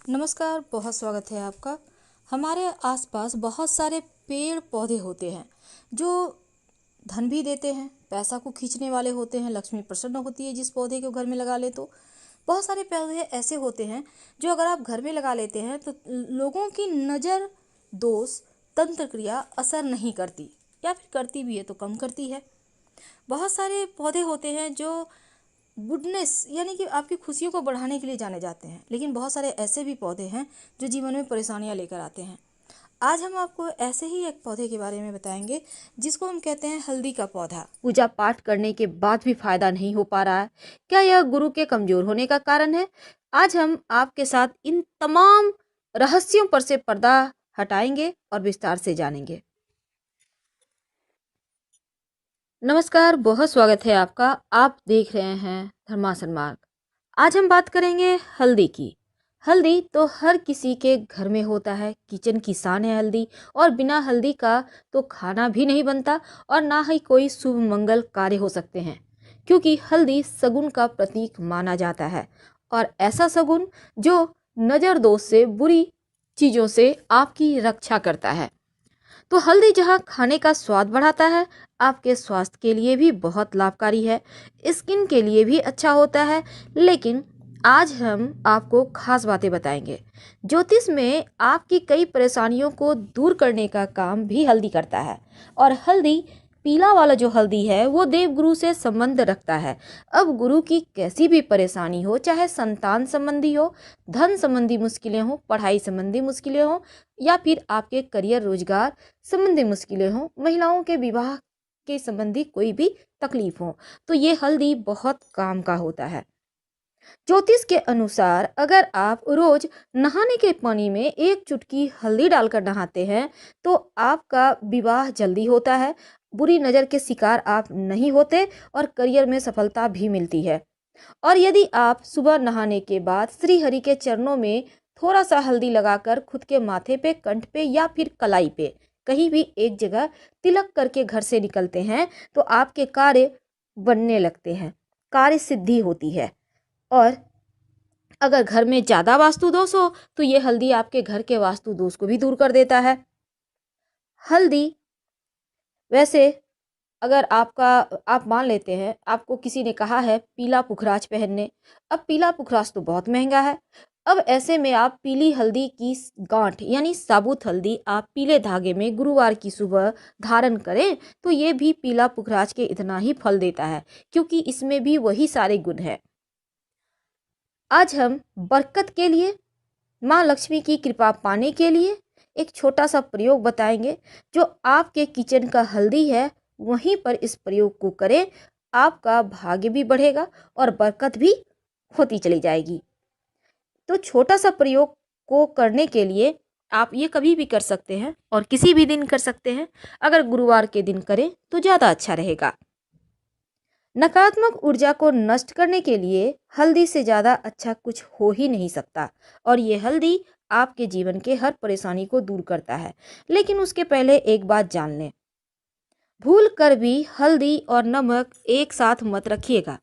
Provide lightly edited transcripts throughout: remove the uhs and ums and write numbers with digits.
नमस्कार, बहुत स्वागत है आपका। हमारे आसपास बहुत सारे पेड़ पौधे होते हैं जो धन भी देते हैं, पैसा को खींचने वाले होते हैं। लक्ष्मी प्रसन्न होती है जिस पौधे को घर में लगा ले तो। बहुत सारे पौधे ऐसे होते हैं जो अगर आप घर में लगा लेते हैं तो लोगों की नज़र, दोष, तंत्र क्रिया असर नहीं करती, या फिर करती भी है तो कम करती है। बहुत सारे पौधे होते हैं जो गुडनेस यानी कि आपकी खुशियों को बढ़ाने के लिए जाने जाते हैं, लेकिन बहुत सारे ऐसे भी पौधे हैं जो जीवन में परेशानियां लेकर आते हैं। आज हम आपको ऐसे ही एक पौधे के बारे में बताएंगे जिसको हम कहते हैं हल्दी का पौधा। पूजा पाठ करने के बाद भी फायदा नहीं हो पा रहा है। क्या यह गुरु के कमजोर होने का कारण है? आज हम आपके साथ इन तमाम रहस्यों पर से पर्दा हटाएंगे और विस्तार से जानेंगे। नमस्कार, बहुत स्वागत है आपका। आप देख रहे हैं धर्मासन मार्ग। आज हम बात करेंगे हल्दी की। हल्दी तो हर किसी के घर में होता है, किचन की शान है हल्दी। और बिना हल्दी का तो खाना भी नहीं बनता और ना ही कोई शुभ मंगल कार्य हो सकते हैं, क्योंकि हल्दी सगुन का प्रतीक माना जाता है। और ऐसा सगुन जो नजर दोष से, बुरी चीजों से आपकी रक्षा करता है। तो हल्दी जहाँ खाने का स्वाद बढ़ाता है, आपके स्वास्थ्य के लिए भी बहुत लाभकारी है, स्किन के लिए भी अच्छा होता है। लेकिन आज हम आपको खास बातें बताएंगे। ज्योतिष में आपकी कई परेशानियों को दूर करने का काम भी हल्दी करता है। और हल्दी, पीला वाला जो हल्दी है, वो देव गुरु से संबंध रखता है। अब गुरु की कैसी भी परेशानी हो, चाहे संतान संबंधी हो, धन संबंधी मुश्किलें हो, पढ़ाई संबंधी मुश्किलें हो, या फिर आपके करियर रोजगार संबंधी मुश्किलें हो, महिलाओं के विवाह के संबंधी कोई भी तकलीफ हो, तो ये हल्दी बहुत काम का होता है। ज्योतिष के अनुसार अगर आप रोज नहाने के पानी में एक चुटकी हल्दी डालकर नहाते हैं तो आपका विवाह जल्दी होता है, बुरी नजर के शिकार आप नहीं होते और करियर में सफलता भी मिलती है। और यदि आप सुबह नहाने के बाद श्री हरि के चरणों में थोड़ा सा हल्दी लगाकर खुद के माथे पे, कंठ पे या फिर कलाई पे कहीं भी एक जगह तिलक करके घर से निकलते हैं तो आपके कार्य बनने लगते हैं, कार्य सिद्धि होती है। और अगर घर में ज्यादा वास्तु दोष हो तो ये हल्दी आपके घर के वास्तु दोष को भी दूर कर देता है। हल्दी वैसे, अगर आप मान लेते हैं आपको किसी ने कहा है पीला पुखराज पहनने, अब पीला पुखराज तो बहुत महंगा है। अब ऐसे में आप पीली हल्दी की गांठ यानी साबुत हल्दी आप पीले धागे में गुरुवार की सुबह धारण करें तो ये भी पीला पुखराज के इतना ही फल देता है, क्योंकि इसमें भी वही सारे गुण हैं। आज हम बरकत के लिए, माँ लक्ष्मी की कृपा पाने के लिए एक छोटा सा प्रयोग बताएंगे। जो आपके किचन का हल्दी है वहीं पर इस प्रयोग को करें, आपका भाग्य भी बढ़ेगा और बरकत भी होती चली जाएगी। तो छोटा सा प्रयोग को करने के लिए आप ये कभी भी कर सकते हैं और किसी भी दिन कर सकते हैं। अगर गुरुवार के दिन करें तो ज़्यादा अच्छा रहेगा। नकारात्मक ऊर्जा को नष्ट करने के लिए हल्दी से ज़्यादा अच्छा कुछ हो ही नहीं सकता। और ये हल्दी आपके जीवन के हर परेशानी को दूर करता है। लेकिन उसके पहले एक बात जान लें, भूल कर भी हल्दी और नमक एक साथ मत रखिएगा,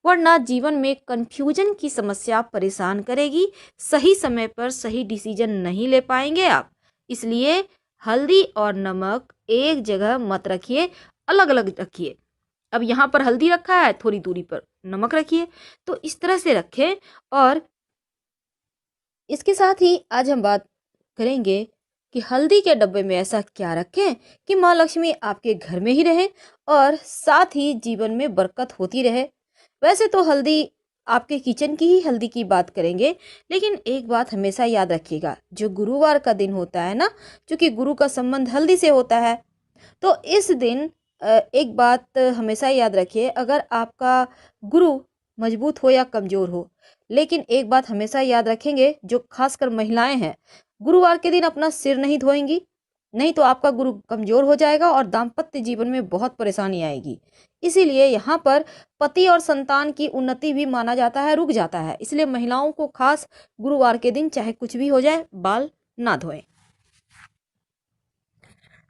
वरना जीवन में कंफ्यूजन की समस्या परेशान करेगी। सही समय पर सही डिसीजन नहीं ले पाएंगे आप। इसलिए हल्दी और नमक एक जगह मत रखिए, अलग अलग रखिए। अब यहाँ पर हल्दी रखा है, थोड़ी दूरी पर नमक रखिए, तो इस तरह से रखें। और इसके साथ ही आज हम बात करेंगे कि हल्दी के डब्बे में ऐसा क्या रखें कि माँ लक्ष्मी आपके घर में ही रहे और साथ ही जीवन में बरकत होती रहे। वैसे तो हल्दी, आपके किचन की ही हल्दी की बात करेंगे, लेकिन एक बात हमेशा याद रखिएगा, जो गुरुवार का दिन होता है ना, क्योंकि गुरु का संबंध हल्दी से होता है, तो इस दिन एक बात हमेशा याद रखिए, अगर आपका गुरु मजबूत हो या कमजोर हो, लेकिन एक बात हमेशा याद रखेंगे, जो खासकर महिलाएं हैं, गुरुवार के दिन अपना सिर नहीं धोएंगी, नहीं तो आपका गुरु कमजोर हो जाएगा और दाम्पत्य जीवन में बहुत परेशानी आएगी। इसीलिए यहाँ पर पति और संतान की उन्नति भी माना जाता है, रुक जाता है। इसलिए महिलाओं को खास गुरुवार के दिन चाहे कुछ भी हो जाए, बाल ना धोएं।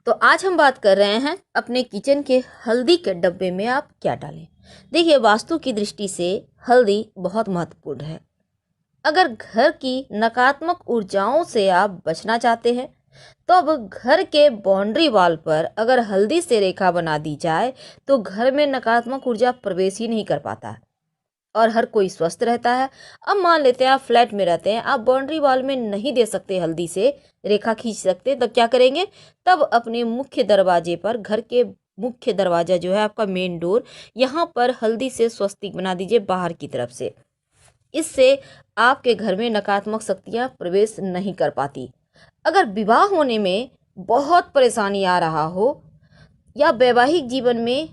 तो आज हम बात कर रहे हैं अपने किचन के हल्दी के डब्बे में आप क्या डालें। देखिए, वास्तु की दृष्टि से हल्दी बहुत महत्वपूर्ण है। अगर घर की नकारात्मक ऊर्जाओं से आप बचना चाहते हैं तो अब घर के बाउंड्री वॉल पर अगर हल्दी से रेखा बना दी जाए तो घर में नकारात्मक ऊर्जा प्रवेश ही नहीं कर पाता और हर कोई स्वस्थ रहता है। अब मान लेते हैं आप फ्लैट में रहते हैं, आप बाउंड्री वॉल में नहीं दे सकते, हल्दी से रेखा खींच सकते, तब क्या करेंगे? तब अपने मुख्य दरवाजे पर, घर के मुख्य दरवाजा जो है आपका मेन डोर, यहाँ पर हल्दी से स्वस्तिक बना दीजिए बाहर की तरफ से। इससे आपके घर में नकारात्मक शक्तियाँ प्रवेश नहीं कर पाती। अगर विवाह होने में बहुत परेशानी आ रहा हो या वैवाहिक जीवन में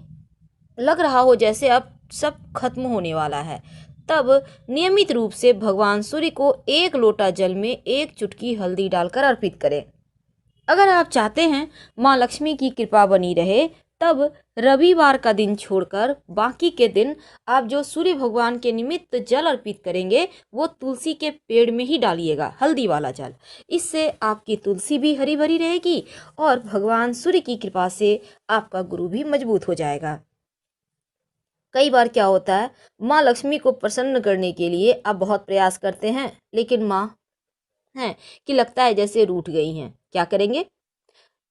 लग रहा हो जैसे अब सब खत्म होने वाला है, तब नियमित रूप से भगवान सूर्य को 1 लोटा जल में 1 चुटकी हल्दी डालकर अर्पित करें। अगर आप चाहते हैं माँ लक्ष्मी की कृपा बनी रहे, तब रविवार का दिन छोड़कर बाकी के दिन आप जो सूर्य भगवान के निमित्त जल अर्पित करेंगे वो तुलसी के पेड़ में ही डालिएगा, हल्दी वाला जल। इससे आपकी तुलसी भी हरी भरी रहेगी और भगवान सूर्य की कृपा से आपका गुरु भी मजबूत हो जाएगा। कई बार क्या होता है, माँ लक्ष्मी को प्रसन्न करने के लिए आप बहुत प्रयास करते हैं, लेकिन माँ है कि लगता है जैसे रूठ गई हैं। क्या करेंगे?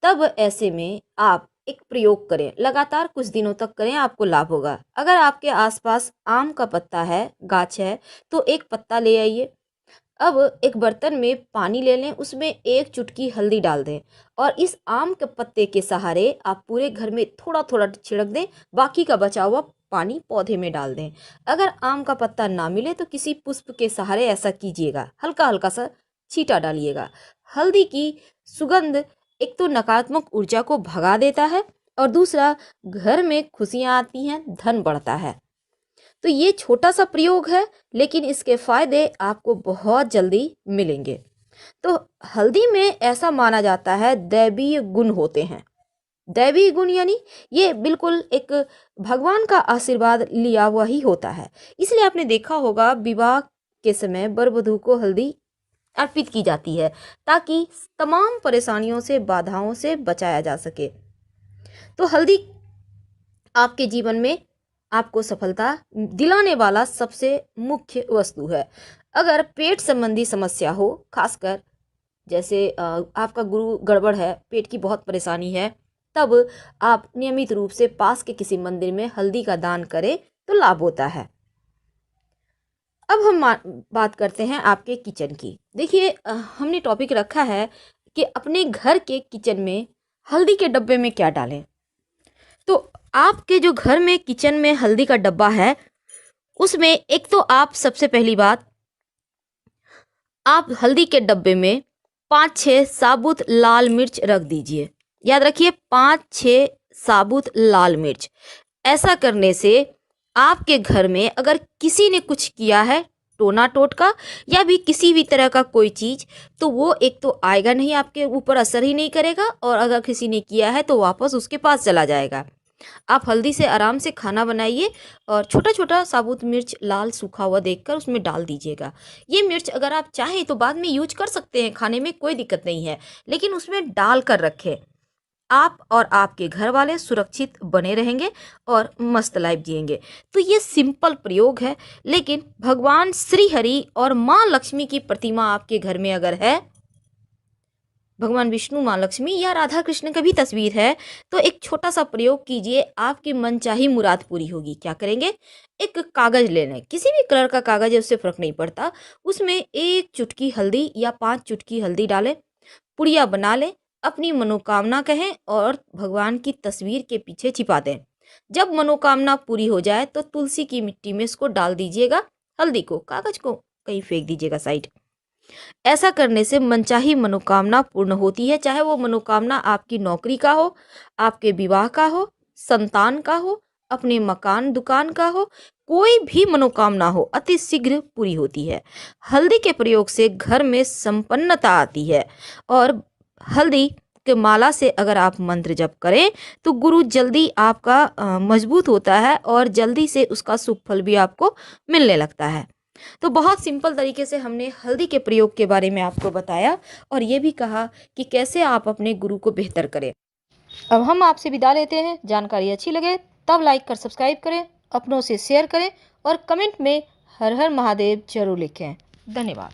तब ऐसे में आप एक प्रयोग करें, लगातार कुछ दिनों तक करें, आपको लाभ होगा। अगर आपके आसपास आम का पत्ता है, गाछ है, तो एक पत्ता ले आइए। अब एक बर्तन में पानी ले लें, उसमें 1 चुटकी हल्दी डाल दें और इस आम के पत्ते के सहारे आप पूरे घर में थोड़ा थोड़ा छिड़क दें, बाकी का बचा हुआ पानी पौधे में डाल दें। अगर आम का पत्ता ना मिले तो किसी पुष्प के सहारे ऐसा कीजिएगा, हल्का हल्का सा छींटा डालिएगा। हल्दी की सुगंध एक तो नकारात्मक ऊर्जा को भगा देता है और दूसरा घर में खुशियां आती हैं, धन बढ़ता है। तो ये छोटा सा प्रयोग है, लेकिन इसके फायदे आपको बहुत जल्दी मिलेंगे। तो हल्दी में ऐसा माना जाता है दैवीय गुण होते हैं। दैवीय गुण यानी ये बिल्कुल एक भगवान का आशीर्वाद लिया हुआ ही होता है। इसलिए आपने देखा होगा विवाह के समय वर वधू को हल्दी अर्पित की जाती है ताकि तमाम परेशानियों से, बाधाओं से बचाया जा सके। तो हल्दी आपके जीवन में आपको सफलता दिलाने वाला सबसे मुख्य वस्तु है। अगर पेट संबंधी समस्या हो, खासकर जैसे आपका गुरु गड़बड़ है, पेट की बहुत परेशानी है, तब आप नियमित रूप से पास के किसी मंदिर में हल्दी का दान करें तो लाभ होता है। अब हम बात करते हैं आपके किचन की। देखिए, हमने टॉपिक रखा है कि अपने घर के किचन में हल्दी के डब्बे में क्या डालें। तो आपके जो घर में किचन में हल्दी का डब्बा है, उसमें एक तो आप सबसे पहली बात, आप हल्दी के डब्बे में 5-6 साबुत लाल मिर्च रख दीजिए। याद रखिए, 5-6 साबुत लाल मिर्च। ऐसा करने से आपके घर में अगर किसी ने कुछ किया है, टोना टोटका या भी किसी भी तरह का कोई चीज, तो वो एक तो आएगा नहीं, आपके ऊपर असर ही नहीं करेगा, और अगर किसी ने किया है तो वापस उसके पास चला जाएगा। आप हल्दी से आराम से खाना बनाइए और छोटा छोटा साबुत मिर्च लाल सूखा हुआ देखकर उसमें डाल दीजिएगा। ये मिर्च अगर आप चाहें तो बाद में यूज कर सकते हैं, खाने में कोई दिक्कत नहीं है, लेकिन उसमें डाल कर रखें। आप और आपके घर वाले सुरक्षित बने रहेंगे और मस्त लाइफ जिएंगे। तो ये सिंपल प्रयोग है, लेकिन भगवान श्री हरि और माँ लक्ष्मी की प्रतिमा आपके घर में अगर है, भगवान विष्णु, माँ लक्ष्मी या राधा कृष्ण का भी तस्वीर है, तो एक छोटा सा प्रयोग कीजिए, आपकी मनचाही मुराद पूरी होगी। क्या करेंगे? एक कागज ले लें, किसी भी कलर का कागज है, उससे फर्क नहीं पड़ता, उसमें 1 चुटकी हल्दी या 5 चुटकी हल्दी डालें, पुड़िया बना लें, अपनी मनोकामना कहें और भगवान की तस्वीर के पीछे छिपा दें। जब मनोकामना पूरी हो जाए तो तुलसी की मिट्टी में इसको डाल दीजिएगा, हल्दी को, कागज को कहीं फेंक दीजिएगा साइड। ऐसा करने से मनचाही मनोकामना पूर्ण होती है, चाहे वो मनोकामना आपकी नौकरी का हो, आपके विवाह का हो, संतान का हो, अपने मकान दुकान का हो, कोई भी मनोकामना हो, अति शीघ्र पूरी होती है। हल्दी के प्रयोग से घर में संपन्नता आती है और हल्दी के माला से अगर आप मंत्र जप करें तो गुरु जल्दी आपका मजबूत होता है और जल्दी से उसका शुभ फल भी आपको मिलने लगता है। तो बहुत सिंपल तरीके से हमने हल्दी के प्रयोग के बारे में आपको बताया और ये भी कहा कि कैसे आप अपने गुरु को बेहतर करें। अब हम आपसे विदा लेते हैं। जानकारी अच्छी लगे तब लाइक कर सब्सक्राइब करें, अपनों से शेयर करें और कमेंट में हर हर महादेव जरूर लिखें। धन्यवाद।